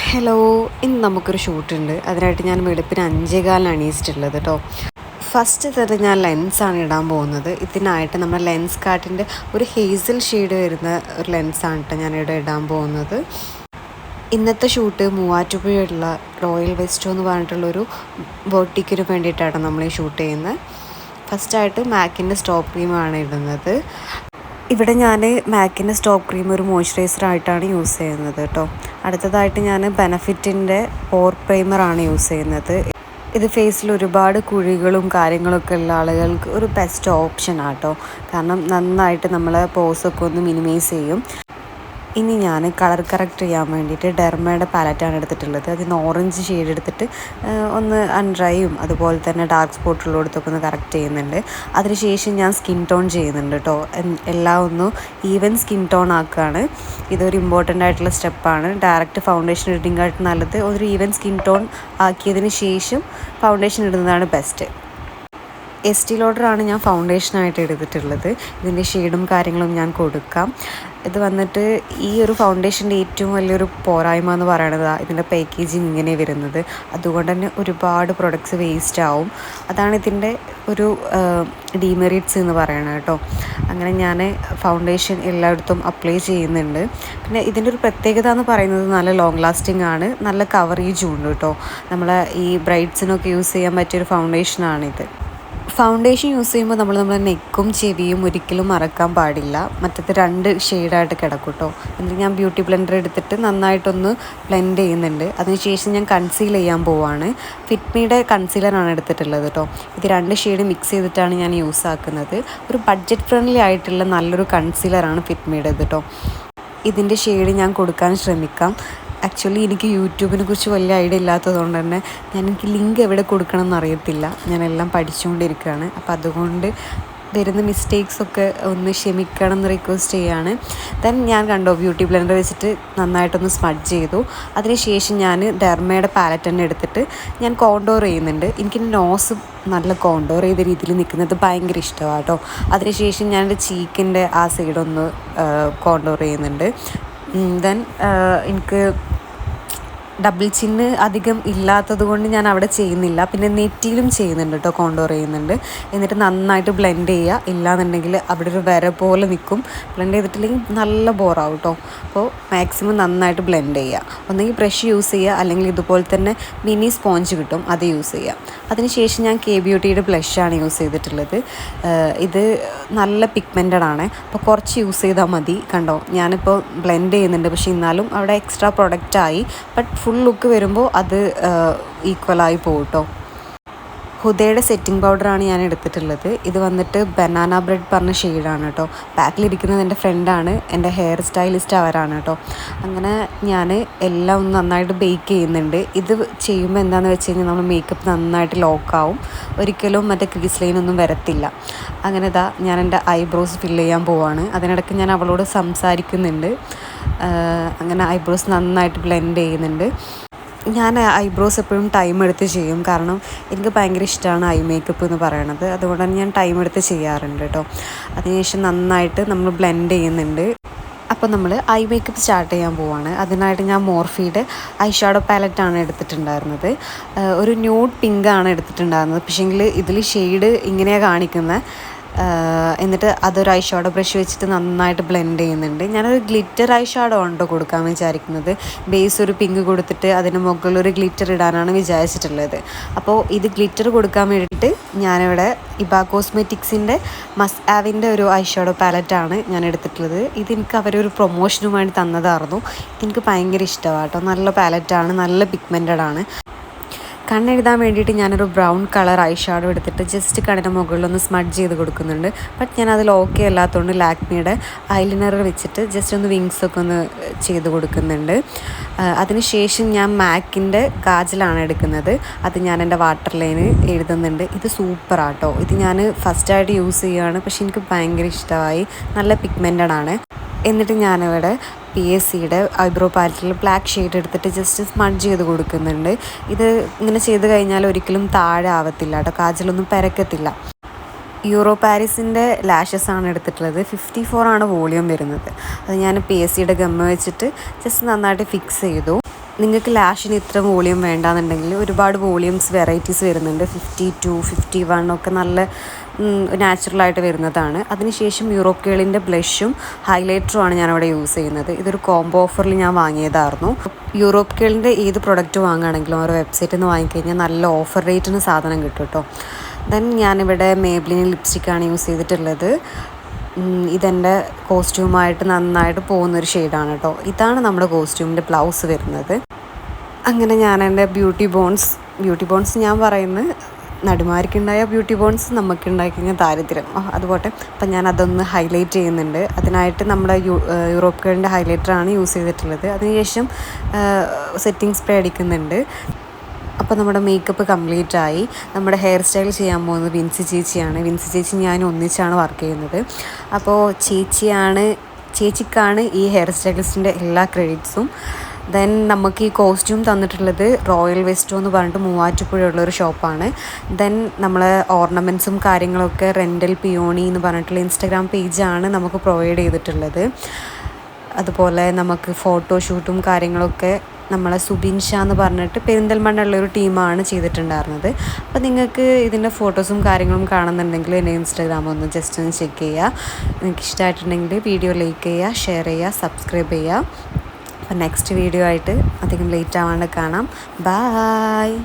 Hello, ഇന്ന് നമുക്കൊരു ഷൂട്ടുണ്ട്. അതിനായിട്ട് ഞാൻ വെളുപ്പിന് 5:15 എണീച്ചിട്ടുള്ളത് കേട്ടോ. ഫസ്റ്റ് തന്നെ ഞാൻ ലെൻസാണ് ഇടാൻ പോകുന്നത്. ഇതിനായിട്ട് നമ്മുടെ ലെൻസ് കാർട്ടിൻ്റെ ഒരു ഹേസൽ ഷെയ്ഡ് വരുന്ന ഒരു ലെൻസാണ് കേട്ടോ ഞാനിവിടെ ഇടാൻ പോകുന്നത്. ഇന്നത്തെ ഷൂട്ട് മൂവാറ്റുപുഴയുള്ള റോയൽ വെസ്റ്റോ എന്ന് പറഞ്ഞിട്ടുള്ളൊരു ബോട്ടിക്കിന് വേണ്ടിയിട്ടാണ് നമ്മൾ ഈ ഷൂട്ട് ചെയ്യുന്നത്. ഫസ്റ്റായിട്ട് മാക്കിൻ്റെ സ്റ്റോപ്പ് ക്രീമാണ് ഇടുന്നത്. ഇവിടെ ഞാൻ മാക്കിൻ്റെ സ്റ്റോപ്പ് ക്രീം ഒരു മോയ്സ്ചറൈസറായിട്ടാണ് യൂസ് ചെയ്യുന്നത് കേട്ടോ. അടുത്തതായിട്ട് ഞാൻ ബെനഫിറ്റിൻ്റെ പോർ പ്രൈമറാണ് യൂസ് ചെയ്യുന്നത്. ഇത് ഫേസിൽ ഒരുപാട് കുഴികളും കാര്യങ്ങളൊക്കെ ഉള്ള ആളുകൾക്ക് ഒരു ബെസ്റ്റ് ഓപ്ഷനാണ് കേട്ടോ. കാരണം നന്നായിട്ട് നമ്മളെ പോസൊക്കെ ഒന്ന് മിനിമൈസ് ചെയ്യും. ഇനി ഞാൻ കളർ കറക്റ്റ് ചെയ്യാൻ വേണ്ടിയിട്ട് ഡെർമയുടെ പാലറ്റാണ് എടുത്തിട്ടുള്ളത്. അതിന് ഓറഞ്ച് ഷെയ്ഡ് എടുത്തിട്ട് ഒന്ന് അൺഡ്രൈയും അതുപോലെ തന്നെ ഡാർക്ക് സ്പോട്ടുള്ളടത്തൊക്കെ ഒന്ന് കറക്റ്റ് ചെയ്യുന്നുണ്ട്. അതിനുശേഷം ഞാൻ സ്കിൻ ടോൺ ചെയ്യുന്നുണ്ട് കേട്ടോ. എല്ലാം ഒന്ന് ഈവൻ സ്കിൻ ടോൺ ആക്കുകയാണ്. ഇതൊരു ഇമ്പോർട്ടൻ്റ് ആയിട്ടുള്ള സ്റ്റെപ്പാണ്. ഡയറക്റ്റ് ഫൗണ്ടേഷൻ ഇടുന്നതിനെക്കാട്ട് നല്ലത് ഒരു ഈവൻ സ്കിൻ ടോൺ ആക്കിയതിന് ശേഷം ഫൗണ്ടേഷൻ ഇടുന്നതാണ് ബെസ്റ്റ്. എസ്റ്റി ലോഡറാണ് ഞാൻ ഫൗണ്ടേഷനായിട്ട് എടുത്തിട്ടുള്ളത്. ഇതിൻ്റെ ഷെയ്ഡും കാര്യങ്ങളും ഞാൻ കൊടുക്കാം. ഇത് വന്നിട്ട് ഈ ഒരു ഫൗണ്ടേഷൻ്റെ ഏറ്റവും വലിയൊരു പോരായ്മ എന്ന് പറയുന്നത് ഇതിൻ്റെ പാക്കേജിങ് ഇങ്ങനെ വരുന്നത്. അതുകൊണ്ട് തന്നെ ഒരുപാട് പ്രൊഡക്ട്സ് വേസ്റ്റ് ആവും. അതാണ് ഇതിൻ്റെ ഒരു ഡീമെറിറ്റ്സ് എന്ന് പറയുന്നത് കേട്ടോ. അങ്ങനെ ഞാൻ ഫൗണ്ടേഷൻ എല്ലായിടത്തും അപ്ലൈ ചെയ്യുന്നുണ്ട്. പിന്നെ ഇതിൻ്റെ ഒരു പ്രത്യേകത എന്ന് പറയുന്നത് നല്ല ലോങ് ലാസ്റ്റിംഗ് ആണ്, നല്ല കവറേജും ഉണ്ട് കേട്ടോ. നമ്മളെ ഈ ബ്രൈഡ്സിനൊക്കെ യൂസ് ചെയ്യാൻ പറ്റിയൊരു ഫൗണ്ടേഷനാണിത്. ഫൗണ്ടേഷൻ യൂസ് ചെയ്യുമ്പോൾ നമ്മുടെ നെക്കും ചെവിയും ഒരിക്കലും മറക്കാൻ പാടില്ല. മറ്റത് 2 ഷെയ്ഡായിട്ട് കിടക്കും കേട്ടോ. എന്നിട്ട് ഞാൻ ബ്യൂട്ടി ബ്ലെൻഡർ എടുത്തിട്ട് നന്നായിട്ടൊന്ന് ബ്ലെൻഡ് ചെയ്യുന്നുണ്ട്. അതിനുശേഷം ഞാൻ കൺസീൽ ചെയ്യാൻ പോവാണ്. ഫിറ്റ്മിയുടെ കൺസീലറാണ് എടുത്തിട്ടുള്ളത് കേട്ടോ. ഇത് 2 ഷെയ്ഡ് മിക്സ് ചെയ്തിട്ടാണ് ഞാൻ യൂസ് ആക്കുന്നത്. ഒരു ബഡ്ജറ്റ് ഫ്രണ്ട്ലി ആയിട്ടുള്ള നല്ലൊരു കൺസീലറാണ് ഫിറ്റ്മിയുടേത് കേട്ടോ. ഇതിൻ്റെ ഷെയ്ഡ് ഞാൻ കൊടുക്കാൻ ശ്രമിക്കാം. ആക്ച്വലി എനിക്ക് യൂട്യൂബിനെ കുറിച്ച് വലിയ ഐഡിയ ഇല്ലാത്തതുകൊണ്ട് തന്നെ എനിക്ക് ലിങ്ക് എവിടെ കൊടുക്കണം എന്നറിയത്തില്ല. ഞാനെല്ലാം പഠിച്ചുകൊണ്ടിരിക്കുകയാണ്. അപ്പോൾ അതുകൊണ്ട് വരുന്ന മിസ്റ്റേക്സൊക്കെ ഒന്ന് ക്ഷമിക്കണം എന്ന് റിക്വസ്റ്റ് ചെയ്യുകയാണ്. ദെൻ ഞാൻ കണ്ടോ ബ്യൂട്ടി ബ്ലെൻഡർ വെച്ചിട്ട് നന്നായിട്ടൊന്ന് സ്മഡ്ജ് ചെയ്തു. അതിനുശേഷം ഞാൻ ഡെർമയുടെ പാലറ്റ് തന്നെ എടുത്തിട്ട് ഞാൻ കോണ്ടോർ ചെയ്യുന്നുണ്ട്. എനിക്ക് നോസ് നല്ല കോണ്ടോർ ചെയ്ത രീതിയിൽ നിൽക്കുന്നത് ഭയങ്കര ഇഷ്ടമാണ് കേട്ടോ. അതിനുശേഷം ഞാൻ എൻ്റെ ചീക്കിൻ്റെ ആ സൈഡൊന്ന് കോണ്ടോർ ചെയ്യുന്നുണ്ട്. ദെൻ എനിക്ക് ഡബിൾ ചിന്ന് അധികം ഇല്ലാത്തത് കൊണ്ട് ഞാൻ അവിടെ ചെയ്യുന്നില്ല. പിന്നെ നെറ്റിയിലും ചെയ്യുന്നുണ്ട് കേട്ടോ, കോണ്ടോർ ചെയ്യുന്നുണ്ട്. എന്നിട്ട് നന്നായിട്ട് ബ്ലെൻഡ് ചെയ്യുക. ഇല്ലാന്നുണ്ടെങ്കിൽ അവിടെ ഒരു വര പോലെ നിൽക്കും. ബ്ലെൻഡ് ചെയ്തിട്ടില്ലെങ്കിൽ നല്ല ബോറാവും കേട്ടോ. അപ്പോൾ മാക്സിമം നന്നായിട്ട് ബ്ലെൻഡ് ചെയ്യുക. ഒന്നെങ്കിൽ ബ്രഷ് യൂസ് ചെയ്യുക, അല്ലെങ്കിൽ ഇതുപോലെ തന്നെ മിനി സ്പോഞ്ച് കിട്ടും, അത് യൂസ് ചെയ്യുക. അതിനുശേഷം ഞാൻ കെ ബ്യൂട്ടിയുടെ ബ്ലഷാണ് യൂസ് ചെയ്തിട്ടുള്ളത്. ഇത് നല്ല പിഗ്മെൻറ്റഡ് ആണ്. അപ്പോൾ കുറച്ച് യൂസ് ചെയ്താൽ മതി. കണ്ടോ, ഞാനിപ്പോൾ ബ്ലെൻഡ് ചെയ്യുന്നുണ്ട്, പക്ഷേ എന്നാലും അവിടെ എക്സ്ട്രാ പ്രൊഡക്റ്റായി. ബട്ട് ഫുൾ ലുക്ക് വരുമ്പോൾ അത് ഈക്വലായി പോകും കേട്ടോ. ഹുദയുടെ സെറ്റിംഗ് പൗഡറാണ് ഞാൻ എടുത്തിട്ടുള്ളത്. ഇത് വന്നിട്ട് ബനാന ബ്രെഡ് പറഞ്ഞ ഷെയ്ഡാണ് കേട്ടോ. ബാക്കിലിരിക്കുന്നത് എൻ്റെ ഫ്രണ്ടാണ്, എൻ്റെ ഹെയർ സ്റ്റൈലിസ്റ്റ് അവരാണ് കേട്ടോ. അങ്ങനെ ഞാൻ എല്ലാം ഒന്ന് നന്നായിട്ട് ബേക്ക് ചെയ്യുന്നുണ്ട്. ഇത് ചെയ്യുമ്പോൾ എന്താണെന്ന് വെച്ച് കഴിഞ്ഞാൽ നമ്മൾ മേക്കപ്പ് നന്നായിട്ട് ലോക്കാവും. ഒരിക്കലും മറ്റേ ക്രീസ് ലൈനൊന്നും വരത്തില്ല. അങ്ങനെ ഞാൻ എൻ്റെ ഐബ്രോസ് ഫില്ല് ചെയ്യാൻ പോവാണ്. അതിനിടയ്ക്ക് ഞാൻ അവളോട് സംസാരിക്കുന്നുണ്ട്. അങ്ങനെ ഐബ്രോസ് നന്നായിട്ട് ബ്ലെൻഡ് ചെയ്യുന്നുണ്ട്. ഞാൻ ഐബ്രോസ് എപ്പോഴും ടൈം എടുത്ത് ചെയ്യും. കാരണം എനിക്ക് ഭയങ്കര ഇഷ്ടമാണ് ഐ മേക്കപ്പ് എന്ന് പറയണത്. അതുകൊണ്ട് തന്നെ ഞാൻ ടൈം എടുത്ത് ചെയ്യാറുണ്ട് കേട്ടോ. അതിനുശേഷം നന്നായിട്ട് നമ്മൾ ബ്ലെൻഡ് ചെയ്യുന്നുണ്ട്. അപ്പോൾ നമ്മൾ ഐ മേക്കപ്പ് സ്റ്റാർട്ട് ചെയ്യാൻ പോവാണ്. അതിനായിട്ട് ഞാൻ മോർഫിയുടെ ഐ ഷാഡോ പാലറ്റാണ് എടുത്തിട്ടുണ്ടായിരുന്നത്. ഒരു ന്യൂഡ് പിങ്കാണ് എടുത്തിട്ടുണ്ടായിരുന്നത്. പക്ഷേങ്കിൽ ഇതിൽ ഷെയ്ഡ് ഇങ്ങനെയാണ് കാണിക്കുന്നത്. എന്നിട്ട് അതൊരു ഐ ഷാഡോ ബ്രഷ് വെച്ചിട്ട് നന്നായിട്ട് ബ്ലെൻഡ് ചെയ്യുന്നുണ്ട്. ഞാനൊരു ഗ്ലിറ്റർ ഐ ഷാഡോ ഉണ്ടോ കൊടുക്കാൻ വിചാരിക്കുന്നത്. ബേസ് ഒരു പിങ്ക് കൊടുത്തിട്ട് അതിന് മുകളിൽ ഒരു ഗ്ലിറ്റർ ഇടാനാണ് വിചാരിച്ചിട്ടുള്ളത്. അപ്പോൾ ഇത് ഗ്ലിറ്റർ കൊടുക്കാൻ വേണ്ടിയിട്ട് ഞാനിവിടെ ഇബ കോസ്മെറ്റിക്സിൻ്റെ മസ് ആവിൻ്റെ ഒരു ഐ ഷാഡോ പാലറ്റാണ് ഞാൻ എടുത്തിട്ടുള്ളത്. ഇതെനിക്ക് അവരൊരു പ്രൊമോഷന് വേണ്ടി തന്നതായിരുന്നു. എനിക്ക് ഭയങ്കര ഇഷ്ടമാണ് കേട്ടോ. നല്ല പാലറ്റാണ്, നല്ല പിഗ്മെൻറ്റഡ് ആണ്. കണ്ണെഴുതാൻ വേണ്ടിയിട്ട് ഞാനൊരു ബ്രൗൺ കളർ ഐ ഷാഡോ എടുത്തിട്ട് ജസ്റ്റ് കണ്ണിൻ്റെ മുകളിലൊന്ന് സ്മഡ്ജ് ചെയ്ത് കൊടുക്കുന്നുണ്ട്. ബട്ട് ഞാൻ അതിൽ ഓക്കെ അല്ലാത്തതുകൊണ്ട് ലാക്മിയുടെ ഐലൈനർ വെച്ചിട്ട് ജസ്റ്റ് ഒന്ന് വിങ്സൊക്കെ ഒന്ന് ചെയ്ത് കൊടുക്കുന്നുണ്ട്. അതിനുശേഷം ഞാൻ മാക്കിൻ്റെ കാജലാണ് എടുക്കുന്നത്. അത് ഞാൻ എൻ്റെ വാട്ടർ ലൈന് എഴുതുന്നുണ്ട്. ഇത് സൂപ്പറാട്ടോ. ഇത് ഞാൻ ഫസ്റ്റായിട്ട് യൂസ് ചെയ്യുകയാണ്. പക്ഷേ എനിക്ക് ഭയങ്കര ഇഷ്ടമായി. നല്ല പിഗ്മെൻറ്റഡ് ആണ്. എന്നിട്ട് ഞാനിവിടെ PSCയുടെ ഐബ്രോ പാലറ്റിൽ ബ്ലാക്ക് ഷെയ്ഡ് എടുത്തിട്ട് ജസ്റ്റ് സ്മഡ്ജ് ചെയ്ത് കൊടുക്കുന്നുണ്ട്. ഇത് ഇങ്ങനെ ചെയ്ത് കഴിഞ്ഞാൽ ഒരിക്കലും താഴെ ആവത്തില്ല കേട്ടോ, കാജലൊന്നും പരക്കത്തില്ല. യൂറോ പാരീസിൻ്റെ ലാഷസാണ് എടുത്തിട്ടുള്ളത്. 54 ആണ് വോളിയം വരുന്നത്. അത് ഞാൻ PSCയുടെ ഗമ്മ വെച്ചിട്ട് ജസ്റ്റ് നന്നായിട്ട് ഫിക്സ് ചെയ്തു. നിങ്ങൾക്ക് ലാഷിന് ഇത്ര വോളിയം വേണ്ടാന്നുണ്ടെങ്കിൽ ഒരുപാട് വോളിയംസ് വെറൈറ്റീസ് വരുന്നുണ്ട്. 52, 51 ഒക്കെ നല്ല നാച്ചുറലായിട്ട് വരുന്നതാണ്. അതിനുശേഷം യൂറോപ്പ് ഗേളിൻ്റെ ബ്ലഷും ഹൈലൈറ്ററും ആണ് ഞാനവിടെ യൂസ് ചെയ്യുന്നത്. ഇതൊരു കോംബോ ഓഫറിൽ ഞാൻ വാങ്ങിയതായിരുന്നു. യൂറോപ്പ് ഗേളിൻ്റെ ഏത് പ്രൊഡക്റ്റ് വാങ്ങുകയാണെങ്കിലും ഓരോ വെബ്സൈറ്റിൽ നിന്ന് വാങ്ങിക്കഴിഞ്ഞാൽ നല്ല ഓഫർ റേറ്റിന് സാധനം കിട്ടും കേട്ടോ. ദെൻ ഞാനിവിടെ മേബ്ലിൻ ലിപ്സ്റ്റിക്കാണ് യൂസ് ചെയ്തിട്ടുള്ളത്. ഇതെൻ്റെ കോസ്റ്റ്യൂമായിട്ട് നന്നായിട്ട് പോകുന്നൊരു ഷെയ്ഡാണ് കേട്ടോ. ഇതാണ് നമ്മുടെ കോസ്റ്റ്യൂമിൻ്റെ ബ്ലൗസ് വരുന്നത്. അങ്ങനെ ഞാൻ എൻ്റെ ബ്യൂട്ടി ബോൺസ് ഞാൻ പറയുന്നത് നടിമാർക്കുണ്ടായ ബ്യൂട്ടി ബോൺസ് നമുക്കുണ്ടായി കഴിഞ്ഞാൽ ദാരിദ്ര്യം, അതുപോട്ടെ. അപ്പം ഞാൻ അതൊന്ന് ഹൈലൈറ്റ് ചെയ്യുന്നുണ്ട്. അതിനായിട്ട് നമ്മുടെ യൂറോപ്പ് ഗേളിൻ്റെ ഹൈലൈറ്ററാണ് യൂസ് ചെയ്തിട്ടുള്ളത്. അതിനുശേഷം സെറ്റിംഗ് സ്പ്രേ അടിക്കുന്നുണ്ട്. അപ്പോൾ നമ്മുടെ മേക്കപ്പ് കംപ്ലീറ്റ് ആയി. നമ്മുടെ ഹെയർ സ്റ്റൈൽ ചെയ്യാൻ പോകുന്നത് വിൻസി ചേച്ചിയാണ്. വിൻസി ചേച്ചി ഞാൻ ഒന്നിച്ചാണ് വർക്ക് ചെയ്യുന്നത്. അപ്പോൾ ചേച്ചിക്കാണ് ഈ ഹെയർ സ്റ്റൈലിസ്റ്റിൻ്റെ എല്ലാ ക്രെഡിറ്റ്സും. ദെൻ നമുക്ക് ഈ കോസ്റ്റ്യൂം തന്നിട്ടുള്ളത് റോയൽ വെസ്റ്റോ എന്ന് പറഞ്ഞിട്ട് മൂവാറ്റുപുഴയുള്ളൊരു ഷോപ്പാണ്. ദെൻ നമ്മൾ ഓർണമെൻറ്റ്സും കാര്യങ്ങളൊക്കെ റെൻ്റൽ പിയോണി എന്ന് പറഞ്ഞിട്ടുള്ള ഇൻസ്റ്റാഗ്രാം പേജാണ് നമുക്ക് പ്രൊവൈഡ് ചെയ്തിട്ടുള്ളത്. അതുപോലെ നമുക്ക് ഫോട്ടോഷൂട്ടും കാര്യങ്ങളൊക്കെ നമ്മളെ സുബിൻ ഷാ എന്ന് പറഞ്ഞിട്ട് പെരിന്തൽമണ്ണയുള്ളൊരു ടീമാണ് ചെയ്തിട്ടുണ്ടായിരുന്നത്. അപ്പോൾ നിങ്ങൾക്ക് ഇതിൻ്റെ ഫോട്ടോസും കാര്യങ്ങളും കാണുന്നുണ്ടെങ്കിൽ എൻ്റെ ഇൻസ്റ്റാഗ്രാം ഒന്ന് ജസ്റ്റ് ഒന്ന് ചെക്ക് ചെയ്യുക. നിങ്ങൾക്ക് ഇഷ്ടമായിട്ടുണ്ടെങ്കിൽ വീഡിയോ ലൈക്ക് ചെയ്യുക, ഷെയർ ചെയ്യുക, സബ്സ്ക്രൈബ് ചെയ്യുക. അപ്പോൾ നെക്സ്റ്റ് വീഡിയോ ആയിട്ട് അധികം ലേറ്റ് ആവാണ്ട് കാണാം. ബായ്.